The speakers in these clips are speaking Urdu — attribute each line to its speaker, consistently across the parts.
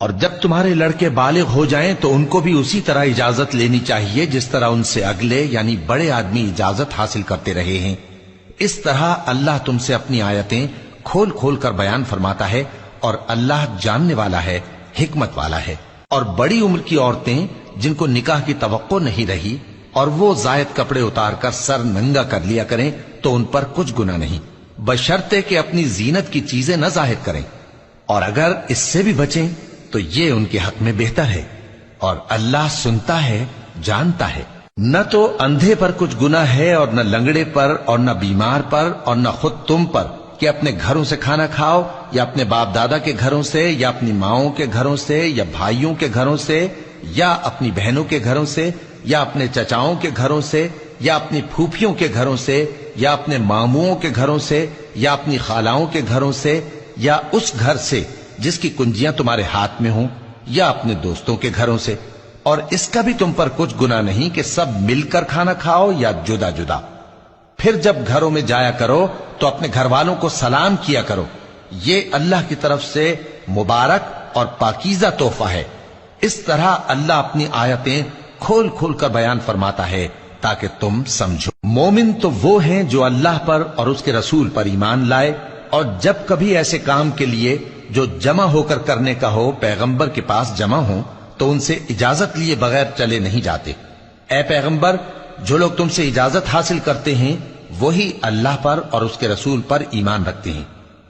Speaker 1: اور جب تمہارے لڑکے بالغ ہو جائیں تو ان کو بھی اسی طرح اجازت لینی چاہیے جس طرح ان سے اگلے یعنی بڑے آدمی اجازت حاصل کرتے رہے ہیں۔ اس طرح اللہ تم سے اپنی آیتیں کھول کھول کر بیان فرماتا ہے، اور اللہ جاننے والا ہے، حکمت والا ہے۔ اور بڑی عمر کی عورتیں جن کو نکاح کی توقع نہیں رہی اور وہ زائد کپڑے اتار کر سر ننگا کر لیا کریں تو ان پر کچھ گناہ نہیں، بشرطے کہ اپنی زینت کی چیزیں نہ ظاہر کریں، اور اگر اس سے بھی بچیں تو یہ ان کے حق میں بہتر ہے، اور اللہ سنتا ہے، جانتا ہے۔ نہ تو اندھے پر کچھ گناہ ہے اور نہ لنگڑے پر اور نہ بیمار پر اور نہ خود تم پر کہ اپنے گھروں سے کھانا کھاؤ، یا اپنے باپ دادا کے گھروں سے، یا اپنی ماؤں کے گھروں سے، یا بھائیوں کے گھروں سے، یا اپنی بہنوں کے گھروں سے، یا اپنے چچاؤں کے گھروں سے، یا اپنی پھوپھیوں کے گھروں سے، یا اپنے ماموؤں کے گھروں سے، یا اپنی خالاؤں کے گھروں سے، یا اس گھر سے جس کی کنجیاں تمہارے ہاتھ میں ہوں، یا اپنے دوستوں کے گھروں سے۔ اور اس کا بھی تم پر کچھ گناہ نہیں کہ سب مل کر کھانا کھاؤ یا جدا جدا۔ پھر جب گھروں میں جایا کرو تو اپنے گھر والوں کو سلام کیا کرو، یہ اللہ کی طرف سے مبارک اور پاکیزہ تحفہ ہے۔ اس طرح اللہ اپنی آیتیں کھول کھول کر بیان فرماتا ہے تاکہ تم سمجھو۔ مومن تو وہ ہیں جو اللہ پر اور اس کے رسول پر ایمان لائے، اور جب کبھی ایسے کام کے لیے جو جمع ہو کر کرنے کا ہو پیغمبر کے پاس جمع ہوں تو ان سے اجازت لیے بغیر چلے نہیں جاتے۔ اے پیغمبر، جو لوگ تم سے اجازت حاصل کرتے ہیں وہی اللہ پر اور اس کے رسول پر ایمان رکھتے ہیں،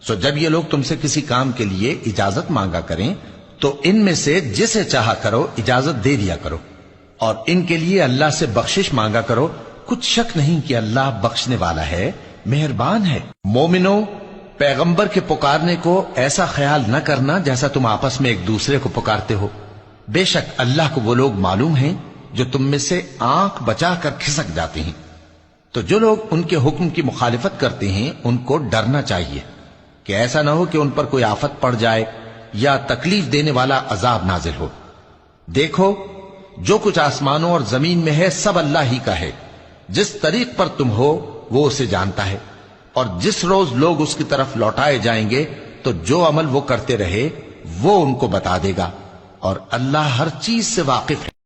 Speaker 1: سو جب یہ لوگ تم سے کسی کام کے لیے اجازت مانگا کریں تو ان میں سے جسے چاہا کرو اجازت دے دیا کرو، اور ان کے لیے اللہ سے بخشش مانگا کرو، کچھ شک نہیں کہ اللہ بخشنے والا ہے، مہربان ہے۔ مومنو، پیغمبر کے پکارنے کو ایسا خیال نہ کرنا جیسا تم آپس میں ایک دوسرے کو پکارتے ہو، بے شک اللہ کو وہ لوگ معلوم ہیں جو تم میں سے آنکھ بچا کر کھسک جاتے ہیں۔ تو جو لوگ ان کے حکم کی مخالفت کرتے ہیں ان کو ڈرنا چاہیے کہ ایسا نہ ہو کہ ان پر کوئی آفت پڑ جائے یا تکلیف دینے والا عذاب نازل ہو۔ دیکھو، جو کچھ آسمانوں اور زمین میں ہے سب اللہ ہی کا ہے، جس طریق پر تم ہو وہ اسے جانتا ہے، اور جس روز لوگ اس کی طرف لوٹائے جائیں گے تو جو عمل وہ کرتے رہے وہ ان کو بتا دے گا، اور اللہ ہر چیز سے واقف ہے۔